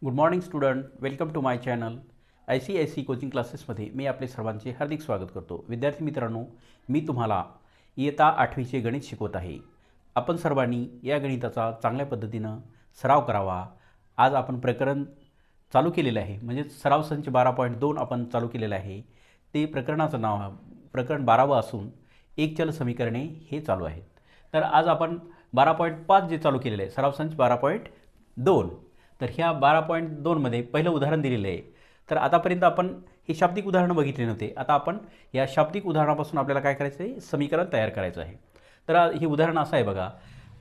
Good morning student, welcome to my channel ICIC coaching क्लासेसमध्ये मी आपले सर्वांचे हार्दिक स्वागत करतो. विद्यार्थी मित्रांनो, मी तुम्हाला इयत्ता 8वीचे गणित शिकवत आहे. आपण सर्वांनी या गणिताचा चांगल्या पद्धतीनं सराव करावा. आज आपण प्रकरण चालू केलेलं आहे, म्हणजे सराव संच 12.2 आपण चालू केलेलं आहे. ते प्रकरणाचं नाव प्रकरण 12वं असून एक चल समीकरणे हे चालू आहेत. तर आज आपण 12.5 जे चालू केलेलं आहे, सराव संच 12.2. तर ह्या 12.2मध्ये पहिलं उदाहरण दिलेलं आहे. तर आतापर्यंत आपण हे शाब्दिक उदाहरणं बघितले नव्हते. आता आपण या शाब्दिक उदाहरणापासून आपल्याला काय करायचं आहे, समीकरण तयार करायचं आहे. तर हे उदाहरण असं आहे बघा.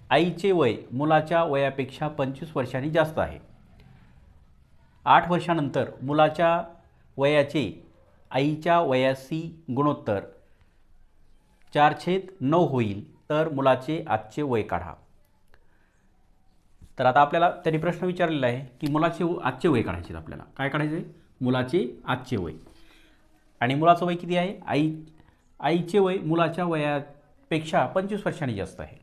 आईचे वय मुलाच्या वयापेक्षा 25 वर्षांनी जास्त आहे. 8 वर्षानंतर मुलाच्या वयाचे आईच्या वयाशी गुणोत्तर 4/9 होईल, तर मुलाचे आजचे वय काढा. तर आता आपल्याला त्यांनी प्रश्न विचारलेला आहे की मुलाचे आजचे वय काढायचे. आपल्याला काय काढायचे? मुलाचे आजचे वय. आणि मुलाचं वय किती आहे? आईचे वय मुलाच्या वयापेक्षा 25 वर्षांनी जास्त आहे.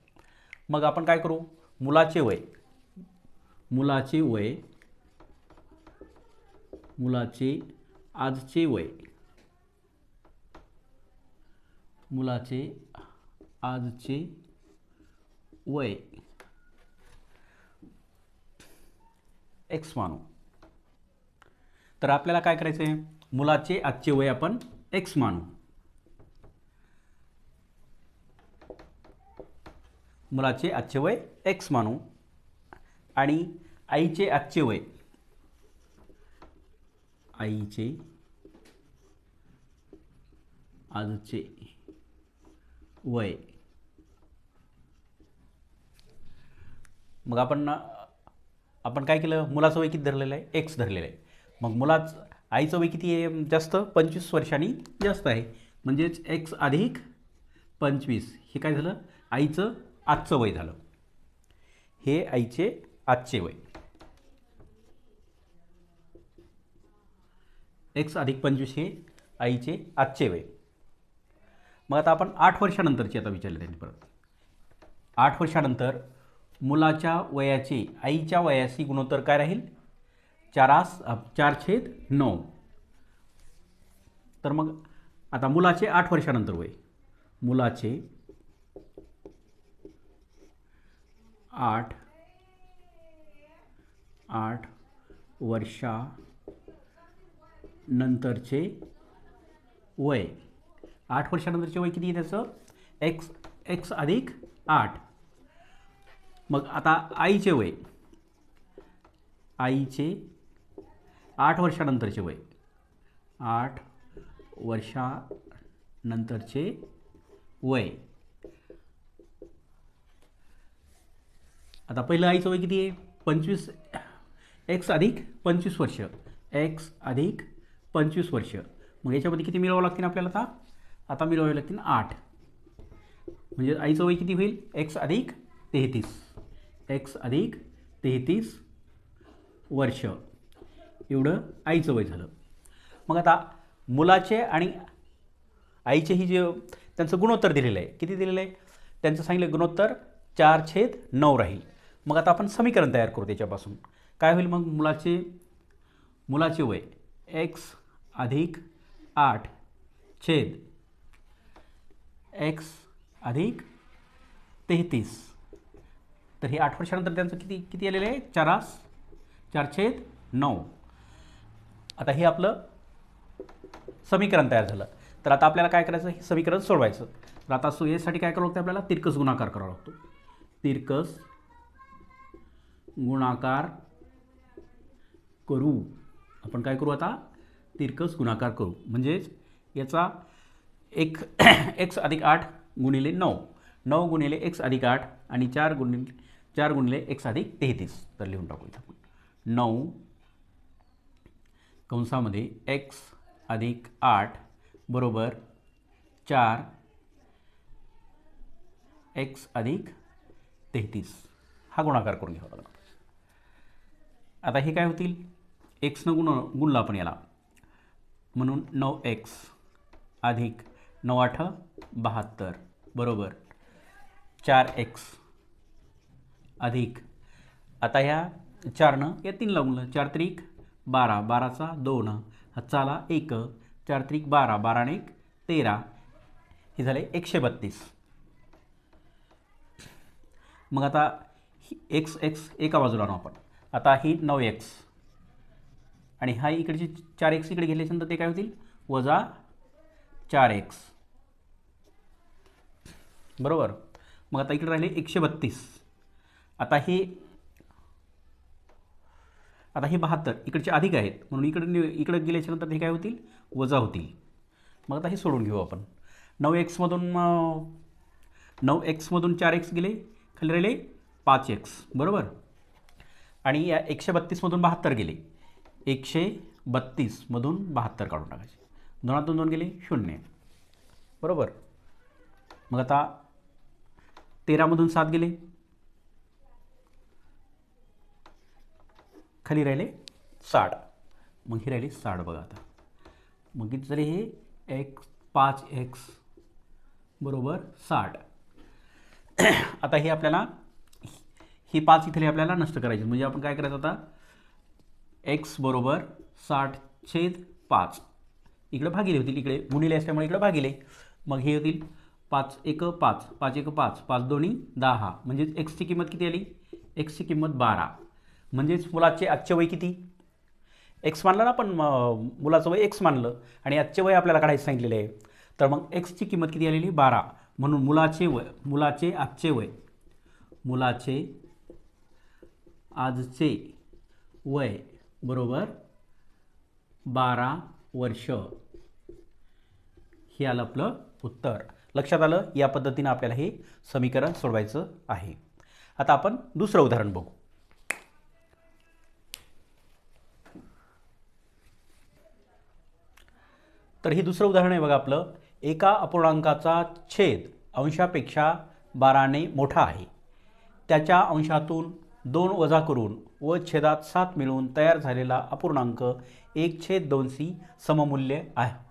मग आपण काय करू? मुलाचे वय मुलाचे आजचे वय एक्स मानू. तर आपल्याला काय करायचं आहे? मुलाचे आजचे वय आपण एक्स मानू. मुलाचे आजचे वय एक्स मानू आणि आईचे आजचे वय मग आपण काय केलं? मुलाचं वय किती धरलेलं आहे? एक्स धरलेलं आहे. मग आईचं वय किती आहे? जास्त, 25 वर्षांनी जास्त आहे. म्हणजेच एक्स अधिक 25 हे काय झालं? आईचं आजचं वय झालं. हे आईचे आजचे वय. एक्स अधिक 25 हे आईचे आजचे वय. मग आता आपण 8 वर्षानंतरची आता विचारले त्यांनी परत. 8 वर्षानंतर मुलाच्या वयाचे आईच्या वयाशी गुणोत्तर काय राहील? 4/9. तर मग आता मुलाचे 8 वर्षानंतर वय, मुलाचे 8 वर्षानंतरचे वय. 8 वर्षानंतरचे वय किती आहे त्याचं? एक्स अधिक 8. मग आता आईचे 8 वर्षानंतरचे वय, 8 वर्षानंतरचे वय. आता पहिलं आईचं वय किती आहे? 25. एक्स अधिक 25 वर्ष, एक्स अधिक 25 वर्ष. मग याच्यामध्ये किती मिळवावं लागतील आपल्याला? आता मिळवावे लागतील 8. म्हणजे आईचं वय किती होईल? एक्स अधिक 33 वर्ष एवढं आईचं वय झालं. मग आता मुलाचे आणि आईचे ही जे त्यांचं गुणोत्तर दिलेलं आहे, किती दिलेलं आहे? त्यांचं सांगितलं गुणोत्तर 4/9 राहील. मग आता आपण समीकरण तयार करू त्याच्यापासून. काय होईल मग? मुलाचे वय एक्स अधिक 8 छेद एक्स अधिक 33. तर हे 8 वर्षानंतर त्यांचं किती आलेलं आहे? 4/9. आता हे आपलं समीकरण तयार झालं. तर आता आपल्याला काय करायचं? हे समीकरण सोडवायचं. तर आता यासाठी काय करावं लागतं? आपल्याला तिरकस गुणाकार करावा लागतो. तिरकस गुणाकार करू. आपण काय करू आता? तिरकस गुणाकार करू. म्हणजेच याचा एक्स अधिक 8 गुणिले 9, 9 गुणिले एक्स अधिक 8 आणि 4 गुणिले एक्स अधिक 33. तर लिहून टाकू इथं आपण 9 कंसामध्ये एक्स अधिक 8 बरोबर 4 एक्स अधिक 33. हा गुणाकार करून घ्यावा लागला. आता हे काय होतील? एक्सनं गुणलं आपण याला, म्हणून 9x अधिक 9×8 72 बरोबर 4x अधिक, आता ह्या 4नं या 3 लावलं, 4 त्रिक 12, 12चा 2, हातचा आला 1, 4 त्रिक 12, 12 1 13, हे झाले 132. मग आता एक्स एका बाजूला आणू आपण. आता ही 9x आणि हा इकडचे 4x इकडे गेल्याच्यानंतर ते काय होतील वजा 4x. बरोबर. मग आता इकडे राहिले 132. आता हे 72 इकडचे अधिक आहेत म्हणून इकडे गेल्याच्यानंतर हे काय होतील वजा होतील. मग आता हे सोडून घेऊ आपण. 9x मधून 4x गेले, खाली राहिले 5x. बरोबर. आणि या 132 मधून 72 गेले, 132 मधून 72 काढून टाकायचे. 2 2 गेले 0. बरोबर. मग आता 13 मधून 7 गेले, खाली राहिले 60. मग हे राहिले 60. बघा आता मग किती झाले हे 5x बरोबर 60. आता हे आपल्याला ही 5 इथले आपल्याला नष्ट करायची. म्हणजे आपण काय करायचं आता x बरोबर 60/5 इकडे भागिले होतील, इकडे गुणिले असल्यामुळे इकडे भागिले. मग हे होतील 5 1 5, 5 1 5, 5 2 10. म्हणजेच एक्सची किंमत किती आली, एक्सची किंमत 12. म्हणजेच मुलाचे आजचे वय किती, एक्स मानलं ना आपण, मुलाचं वय एक्स मानलं आणि आजचे वय आपल्याला काढायचं सांगितलेलं आहे. तर मग एक्सची किंमत किती आलेली 12. म्हणून मुलाचे आजचे वय बरोबर 12 वर्ष. हे आलं आपलं उत्तर. लक्षात आलं. या पद्धतीनं आपल्याला हे समीकरण सोडवायचं आहे. आता आपण दुसरं उदाहरण बघू. तर हे दुसरं उदाहरण आहे बघा आपलं. एका अपूर्णांकाचा छेद अंशापेक्षा 12ने मोठा आहे. त्याच्या अंशातून 2 वजा करून व छेदात 7 मिळून तयार झालेला अपूर्णांक 1/2c सममूल्य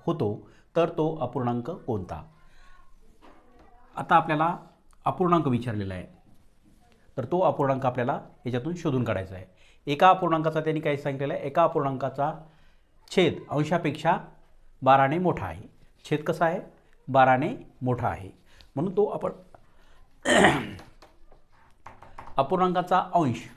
होतो. तर तो अपूर्णांक कोणता. आता आपल्याला अपूर्णांक विचारलेला आहे, तर तो अपूर्णांक आपल्याला याच्यातून शोधून काढायचा आहे. एका अपूर्णांकाचा त्यांनी काय सांगितलेलं आहे, एका अपूर्णांकाचा छेद अंशापेक्षा 12ने मोठा आहे. छेद कसा आहे 12ने मोठा आहे. म्हणून तो आपण अपूर्णांकाचा अंश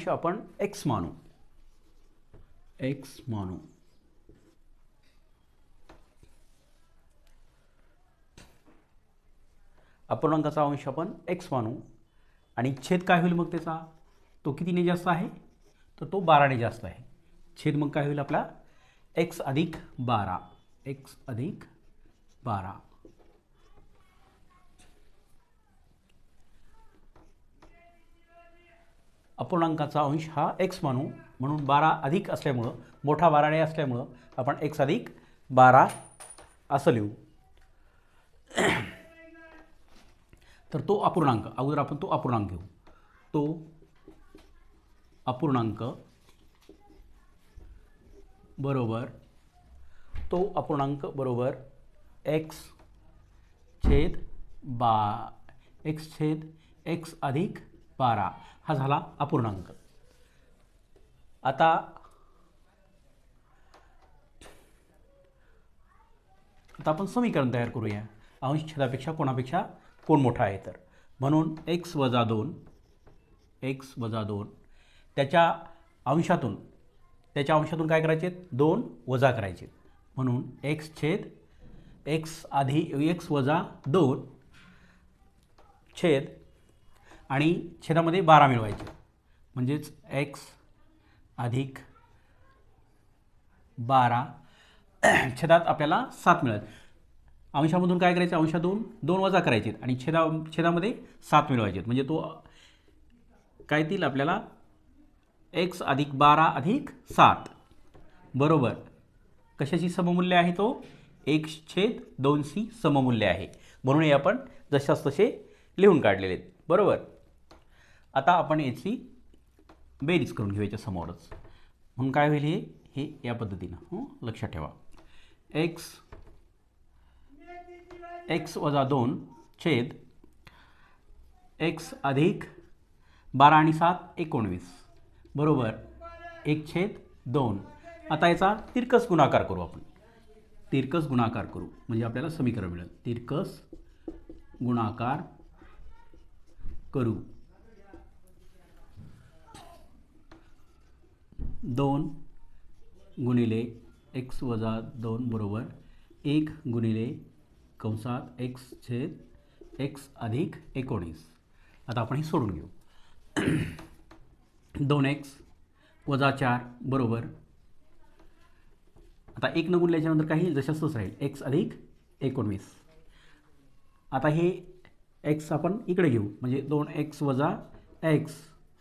आपण x मानू. अपूर्णांकाचा अंश आपण x मानू आणि छेद काय होईल मग त्याचा, तो कितीने जास्त आहे, तर तो 12ने जास्त आहे. छेद मग काय होईल आपला x अधिक 12. अपूर्णांकाचा अंश हा x मानू, म्हणून 12 अधिक असल्यामुळं, मोठा 12ने असल्यामुळं आपण x अधिक 12 असं लिहू. तर तो अपूर्णांक, अगोदर आपण तो अपूर्णांक घेऊ. तो अपूर्णांक बरोबर x छेद x अधिक 12 हा झाला अपूर्णांक. आता आपण समीकरण तयार करूया. अंश छेदापेक्षा कोणापेक्षा कोण मोठा आहे तर. म्हणून x वजा 2 त्याच्या अंशातून काय करायचे 2 वजा करायचे. म्हणून x छेद x वजा 2 छेद आणि छेदामध्ये 12 मिळवायचे. म्हणजेच x अधिक 12 छेदात आपल्याला 7 मिळेल. अंशामधून काय करायचं, अंशातून 2 वजा करायचे आणि छेदामध्ये 7 मिळवायचे. म्हणजे तो काय येतील आपल्याला x अधिक 12 अधिक 7 बरोबर कशाची सममूल्य आहे, तो 1/2c सममूल्य आहे. म्हणून हे आपण जशास तसे लिहून काढलेले आहेत. बरोबर. आता आपण याची बेरीज करून घेऊयाच्या समोरच. म्हणून काय होईल हे या पद्धतीनं लक्षात ठेवा. x एक्स वजा 2 छेद एक्स अधिक 12 आणि 7 19 बरोबर 1/2. आता याचा तिरकस गुणाकार करू आपण. तिरकस गुणाकार करू म्हणजे आपल्याला समीकरण मिळेल. तिरकस गुणाकार करू 2 गुणिले एक्स वजा 2 बरोबर 1 गुणिले कंसात एक्स छेद एक्स अधिक 19. आता आपण हे सोडून घेऊ. 2x वजा 4 बरोबर आता 1 न गुणल्याच्यानंतर काही जशाच राहील एक्स अधिक 19. आता हे एक्स आपण इकडे घेऊ म्हणजे 2x वजा एक्स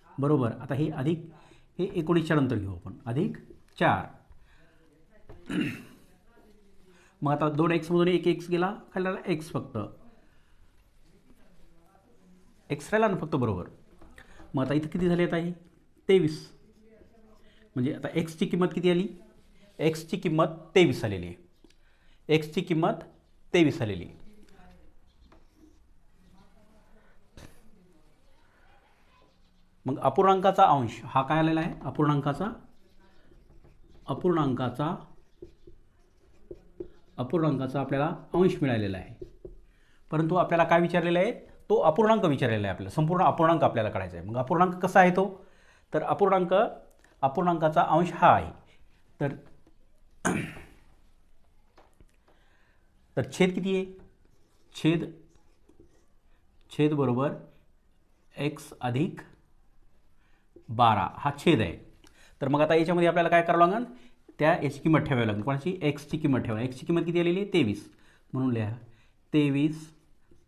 बरोबर आता हे अधिक हे 19च्या नंतर घेऊ आपण अधिक 4. मग आता 2x मधून एक एक्स गेला खाली एक्स फक्त एक्स राहिला ना फक्त बरोबर. मग आता इथं किती झाले आता हे 23 म्हणजे आता एक्सची किंमत किती आली. एक्सची किंमत 23 आलेली आहे. एक्सची किंमत 23 आलेली आहे. मग अपूर्णांकाचा अंश हा काय आलेला आहे. अपूर्णांकाचा आपल्याला अंश मिळालेला आहे. परंतु आपल्याला काय विचारलेलं आहे तो अपूर्णांक विचारलेला आहे. आपल्याला संपूर्ण अपूर्णांक आपल्याला काढायचा आहे. मग अपूर्णांक कसा आहे तो तर अपूर्णांकाचा अंश हा आहे. तर छेद किती आहे. छेद बरोबर एक्स अधिक 12 हा छेद आहे. तर मग आता याच्यामध्ये आपल्याला काय करावं लागेल याची किंमत ठेवावी लागेल. कोणाची एक्सची किंमत ठेवा. एक्सची किंमत किती आलेली आहे 23 म्हणून लिहा 23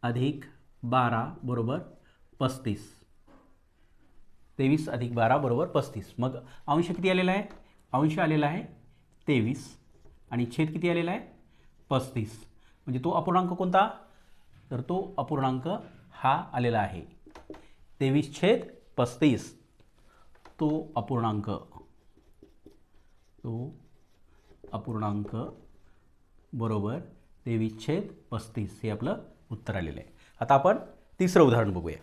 अधिक 12 बरोबर 35. 23 अधिक 12 बरोबर 35. मग अंश किती आलेला आहे. अंश आलेला आहे 23 आणि छेद किती आलेला आहे 35. म्हणजे तो अपूर्णांक कोणता तर तो अपूर्णांक हा आलेला आहे 23/35. तो अपूर्णांक बरोबर 23/35 हे आपलं उत्तर आलेलं आहे. आता आपण तिसरं उदाहरण बघूया.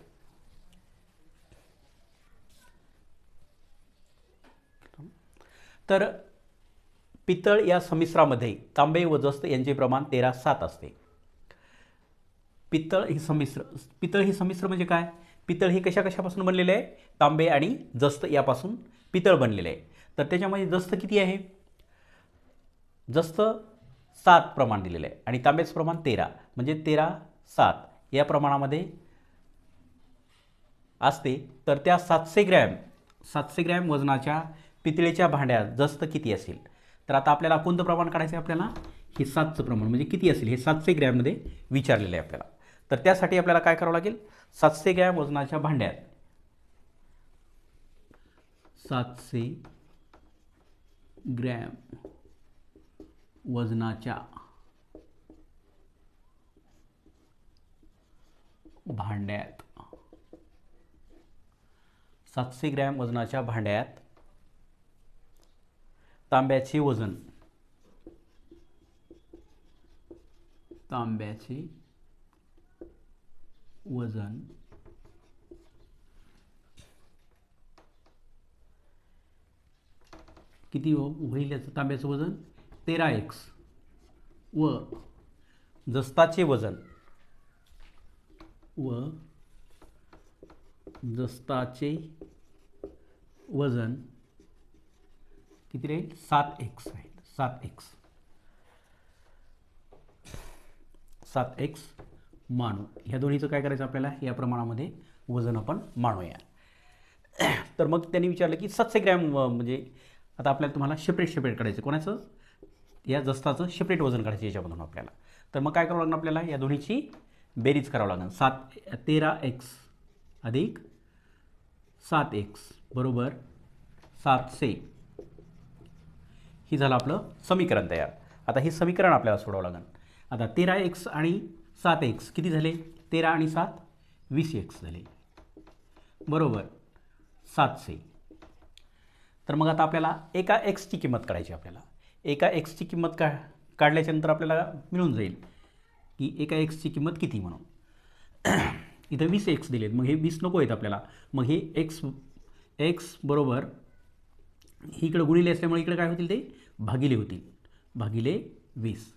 तर पितळ या संमिश्रामध्ये तांबे व जस्त यांचे प्रमाण 13:7 असते. पितळ ही संमिश्र म्हणजे काय. पितळ हे कशापासून बनलेले आहे तांबे आणि जस्त यापासून पितळ बनलेले आहे. तर त्याच्यामध्ये जस्त किती आहे जस्त 7 प्रमाण दिलेलं आहे आणि तांब्याचं प्रमाण 13 म्हणजे 13:7 या प्रमाणामध्ये असते. तर त्या 700 ग्रॅम वजनाच्या पितळेच्या भांड्यात जस्त किती असेल. तर आता आपल्याला कोणतं प्रमाण काढायचं आहे आपल्याला हे 7चं प्रमाण म्हणजे किती असेल हे 700 ग्रॅममध्ये विचारलेलं आहे आपल्याला. तर त्यासाठी आपल्याला काय करावं लागेल 700 ग्रॅम वजनाच्या भांड्यात 700 ग्रॅम वजनाच्या भांड्यात 700 ग्रॅम वजनाच्या भांड्यात तांब्याचे वजन किती होईल याचं तांब्याचं वजन 13x व जस्ताचे वजन किती राहील 7x राहील 7x मानू. ह्या दोन्हीचं काय करायचं आपल्याला या प्रमाणामध्ये वजन आपण मानूया. तर मग त्यांनी विचारलं की 700 ग्रॅम म्हणजे आता आपल्याला तुम्हाला सेपरेट काढायचं कोणाचं या जस्ताचं सेपरेट वजन काढायचं याच्यामधून आपल्याला. तर मग काय करावं लागणार आपल्याला या दोन्हीची बेरीज करावं लागेल. 13x अधिक 7x बरोबर 700 ही झालं आपलं समीकरण तयार. आता हे समीकरण आपल्याला सोडवावं लागेल. आता 13x आणि 7x किती झाले 13 आणि 7 20x झाले बरोबर 700. तर मग आता आपल्याला एका एक्सची किंमत काढायची. आपल्याला एका एक्सची किंमत काढल्याच्यानंतर आपल्याला मिळून जाईल की एका एक्सची किंमत किती म्हणून. इथं 20 एक्स दिलेत, मग हे 20 नको आहेत आपल्याला. मग हे एक्स बरोबर ही इकडं गुणिले असल्यामुळे इकडे काय होतील, ते भागिले होतील, भागिले 20.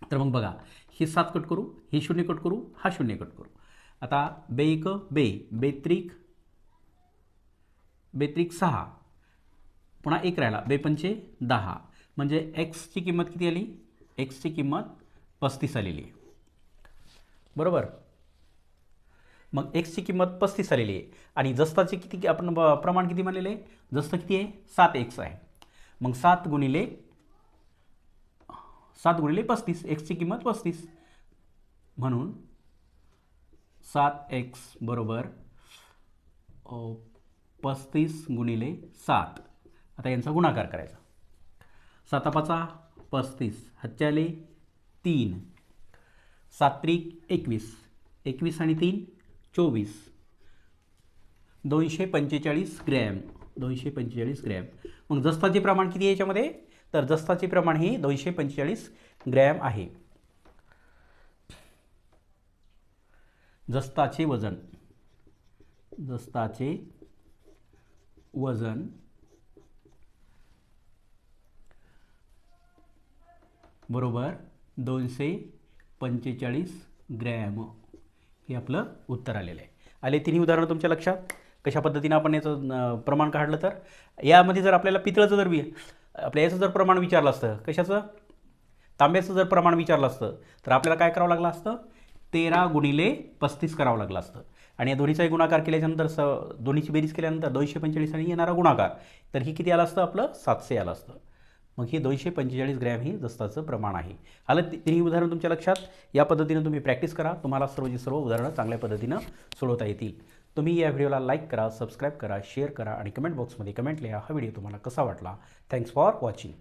तर मग बघा, हे 7 कट करू, हे 0 कट करू, हा 0 कट करू. आता बेक बेत्रिक 6, पुन्हा 1 राहिला, 2×5 = 10. म्हणजे एक्सची किंमत किती आली, एक्सची किंमत 35 आलेली आहे, बरोबर. मग एक्सची किंमत 35 आलेली आहे आणि जस्ताचे किती आपण प्रमाण किती मानलेलं आहे, जस्त किती आहे, 7x आहे. मग 7 गुणिले 35, एक्सची किंमत 35, म्हणून 7x बरोबर 35 गुणिले 7. आता यांचा गुणाकार करायचा. 7×5 = 35, हातचे आले 3, 7×3 = 21, 21 आणि 3 = 24, 245 ग्रॅम, 245 ग्रॅम. मग जस्ताचे प्रमाण किती आहे याच्यामध्ये, तर जस्ताचे प्रमाण हे 245 ग्रॅम आहे. जस्ताचे वजन बरोबर 245 ग्रॅम, हे आपलं उत्तर आलेलं आहे. आले तिन्ही उदाहरणं तुमच्या लक्षात. कशा पद्धतीनं आपण याचं प्रमाण काढलं, तर यामध्ये जर आपल्याला पितळाचं जर आपल्या याचं जर प्रमाण विचारलं असतं, कशाचं, तांब्याचं जर प्रमाण विचारलं असतं, तर आपल्याला काय करावं लागलं असतं, 13 गुणिले 35 करावं लागलं असतं. आणि या दोन्हीचाही गुणाकार केल्याच्यानंतर दोन्हीची बेरीज केल्यानंतर 245 आणि येणारा गुणाकार, तर ही किती आलं असतं, आपलं 700 आलं असतं. मग हे 245 ग्रॅम हे जस्ताचं प्रमाण आहे. आलं तिन्ही उदाहरणं तुमच्या लक्षात. या पद्धतीनं तुम्ही प्रॅक्टिस करा, तुम्हाला सर्व उदाहरणं चांगल्या पद्धतीनं सोडवता येतील. तुम्ही या व्हिडिओला लाईक करा, सबस्क्राईब करा, शेअर करा आणि कमेंट बॉक्समध्ये कमेंट लिहा, हा व्हिडिओ तुम्हाला कसा वाटला. Thanks for watching.